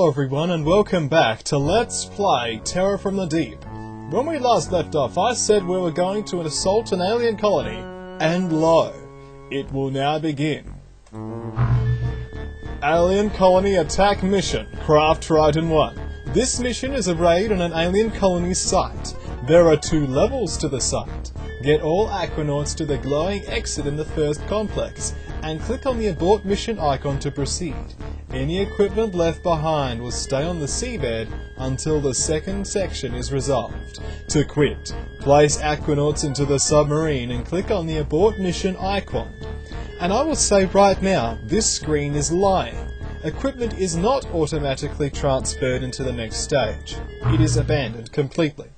Hello everyone and welcome back to Let's Play Terror from the Deep. When we last left off, I said we were going to assault an alien colony, and lo, it will now begin. Alien Colony Attack Mission, Craft Triton 1. This mission is a raid on an alien colony's site. There are 2 levels to the site. Get all aquanauts to the glowing exit in the first complex, and click on the abort mission icon to proceed. Any equipment left behind will stay on the seabed until the second section is resolved. To quit, place aquanauts into the submarine and click on the abort mission icon. And I will say right now, this screen is lying. Equipment is not automatically transferred into the next stage. It is abandoned completely.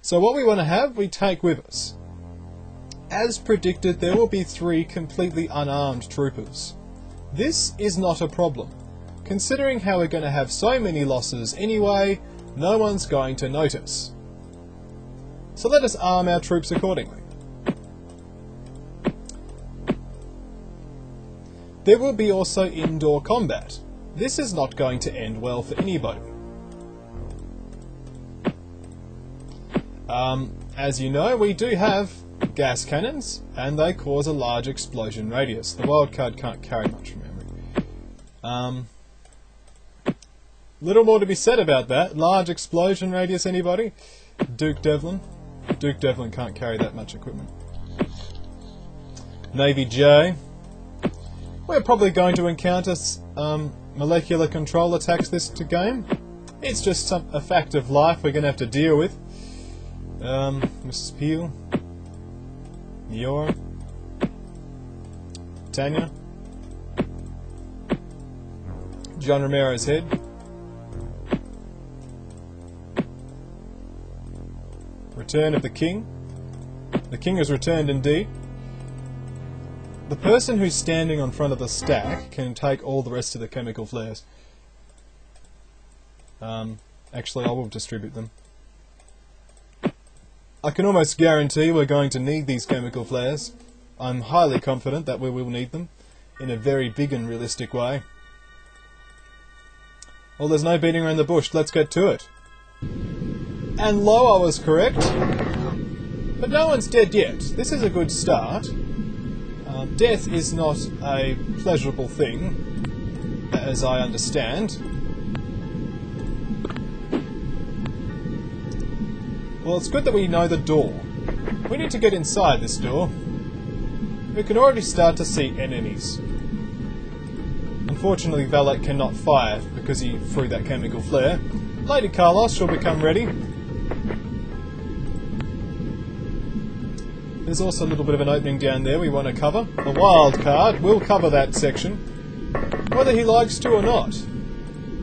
So what we want to have, we take with us. As predicted, there will be 3 completely unarmed troopers. This is not a problem. Considering how we're going to have so many losses anyway, no one's going to notice. So let us arm our troops accordingly. There will be also indoor combat. This is not going to end well for anybody. As you know, we do have gas cannons, and they cause a large explosion radius. The wildcard can't carry much memory. Little more to be said about that. Large explosion radius, anybody? Duke Devlin? Duke Devlin can't carry that much equipment. Navy J. We're probably going to encounter molecular control attacks this game. It's just a fact of life we're going to have to deal with. Mrs. Peel. Niora. Tanya. John Romero's head. Return of the King. The King has returned indeed. The person who's standing on front of the stack can take all the rest of the chemical flares. Actually, I will distribute them. I can almost guarantee we're going to need these chemical flares. I'm highly confident that we will need them in a very big and realistic way. Well, there's no beating around the bush. Let's get to it. And lo, I was correct. But no one's dead yet. This is a good start. Death is not a pleasurable thing, as I understand. Well, it's good that we know the door. We need to get inside this door. We can already start to see enemies. Unfortunately, Valet cannot fire because he threw that chemical flare. Lady Carlos shall become ready. There's also a little bit of an opening down there we want to cover. A wild card will cover that section, whether he likes to or not.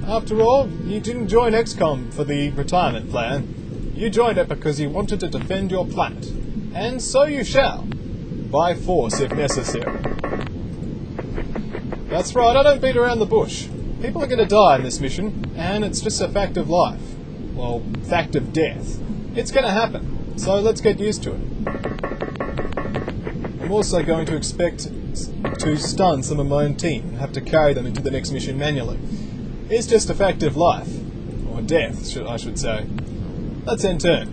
After all, you didn't join XCOM for the retirement plan. You joined it because you wanted to defend your planet. And so you shall. By force if necessary. That's right, I don't beat around the bush. People are going to die in this mission, and it's just a fact of life. Well, fact of death. It's going to happen, so let's get used to it. I'm also going to expect to stun some of my own team and have to carry them into the next mission manually. It's just a fact of life. Or death, I should say. Let's end turn.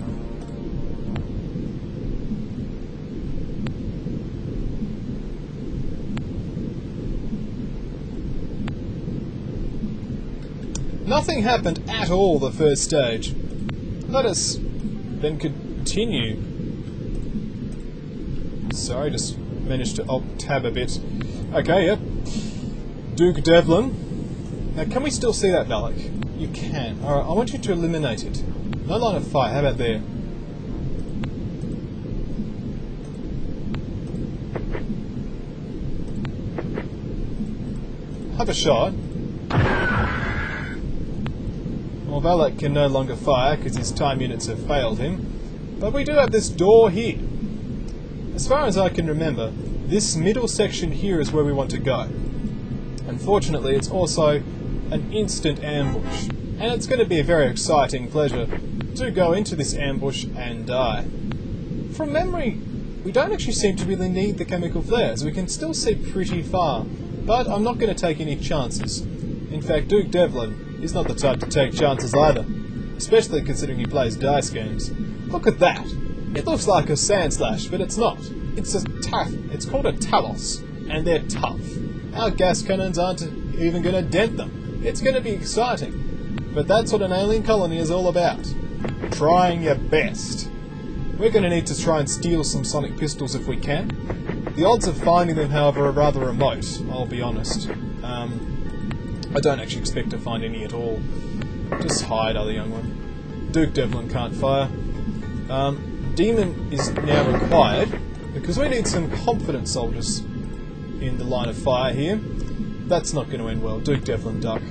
Nothing happened at all the first stage. Let us then continue. Sorry, just managed to alt-tab a bit. Okay, yep. Duke Devlin. Now, can we still see that Valak? You can. Alright, I want you to eliminate it. No line of fire, how about there? Have a shot. Well, Valak can no longer fire because his time units have failed him. But we do have this door here. As far as I can remember, this middle section here is where we want to go. Unfortunately, it's also an instant ambush. And it's going to be a very exciting pleasure to go into this ambush and die. From memory, we don't actually seem to really need the chemical flares. We can still see pretty far, but I'm not going to take any chances. In fact, Duke Devlin He's not the type to take chances either, especially considering he plays dice games. Look at that! It looks like a sand slash, but it's not. It's called a Talos, and they're tough. Our gas cannons aren't even going to dent them. It's going to be exciting. But that's what an alien colony is all about. Trying your best. We're going to need to try and steal some sonic pistols if we can. The odds of finding them, however, are rather remote, I'll be honest. I don't actually expect to find any at all. Just hide, other young one. Duke Devlin can't fire. Demon is now required, because we need some confident soldiers in the line of fire here. That's not going to end well. Duke Devlin duck.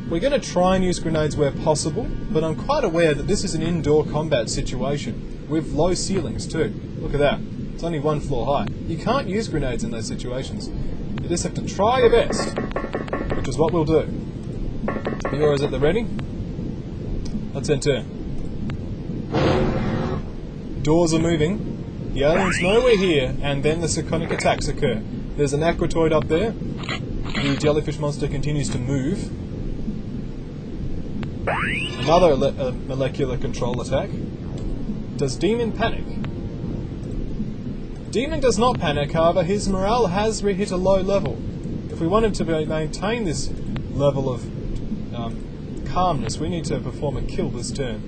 We're going to try and use grenades where possible, but I'm quite aware that this is an indoor combat situation, with low ceilings too. Look at that. It's only 1 floor high. You can't use grenades in those situations. You just have to try your best, which is what we'll do. Miora's at the ready. Let's enter. Doors are moving. The aliens know we're here, and then the Psychonic attacks occur. There's an aquatoid up there. The jellyfish monster continues to move. Another molecular control attack. Does Demon panic? Demon does not panic, however, his morale has hit a low level. If we want him to maintain this level of calmness, we need to perform a kill this turn.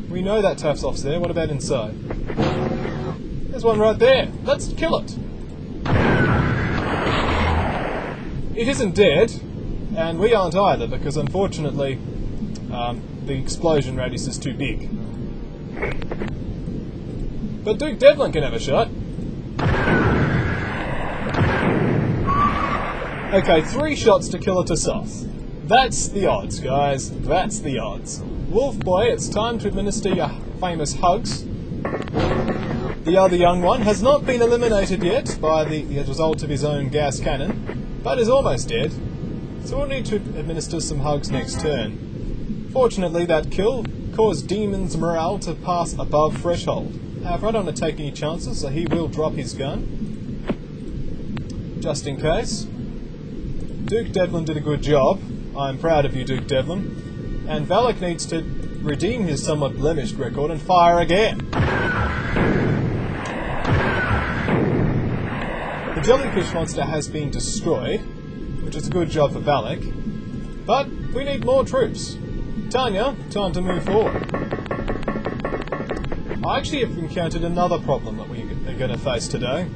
We know that Tafsoft's there, what about inside? There's one right there! Let's kill it! It isn't dead, and we aren't either, because unfortunately the explosion radius is too big. But Duke Devlin can have a shot. Okay, 3 shots to kill a Tassoth. That's the odds, guys. That's the odds. Wolf Boy, it's time to administer your famous hugs. The other young one has not been eliminated yet by the result of his own gas cannon, but is almost dead. So we'll need to administer some hugs next turn. Fortunately, that kill caused Demon's morale to pass above threshold. However, I don't want to take any chances, so he will drop his gun. Just in case. Duke Devlin did a good job. I'm proud of you, Duke Devlin. And Valak needs to redeem his somewhat blemished record and fire again. The jellyfish monster has been destroyed, which is a good job for Valak. But we need more troops. Tanya, time to move forward. I actually have encountered another problem that we are going to face today.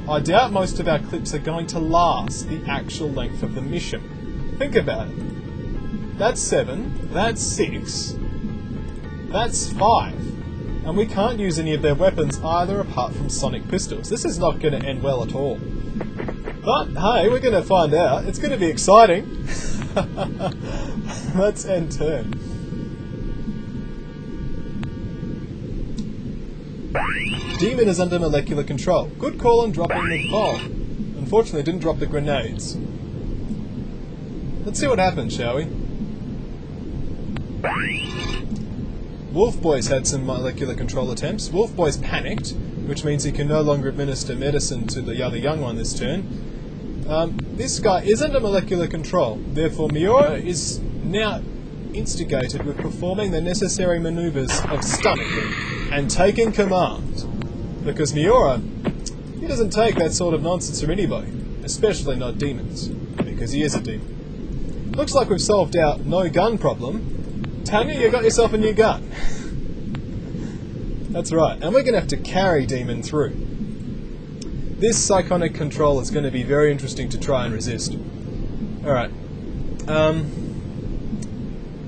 I doubt most of our clips are going to last the actual length of the mission. Think about it. That's 7, that's 6, that's 5. And we can't use any of their weapons either apart from sonic pistols. This is not going to end well at all. But hey, we're going to find out. It's going to be exciting. Let's end turn. Demon is under molecular control. Good call on dropping the bomb. Unfortunately, didn't drop the grenades. Let's see what happens, shall we? Wolf Boy's had some molecular control attempts. Wolf Boy's panicked, which means he can no longer administer medicine to the other young one this turn. This guy is under molecular control. Therefore, Miora is now instigated with performing the necessary maneuvers of stomaching and taking command. Because Miora, he doesn't take that sort of nonsense from anybody, especially not demons, because he is a demon. Looks like we've solved our no-gun problem. Tanya, you got yourself a new gun. That's right, and we're going to have to carry Demon through. This psychonic control is going to be very interesting to try and resist. Alright.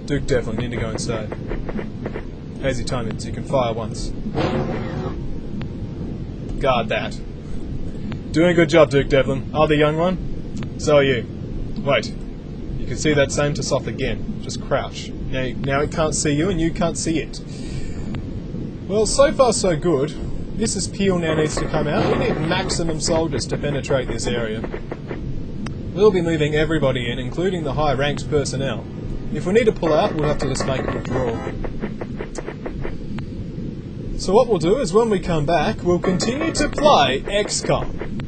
Duke Devlin, need to go inside. Hazy timing, so you can fire once. Guard that. Doing a good job, Duke Devlin. I'll the young one. So are you. Wait. You can see that same Tassoth again. Just crouch. Now it can't see you and you can't see it. Well, so far so good. Mrs. Peel now needs to come out. We need maximum soldiers to penetrate this area. We'll be moving everybody in, including the high-ranked personnel. If we need to pull out, we'll have to just make a withdrawal. So what we'll do is when we come back, we'll continue to play XCOM.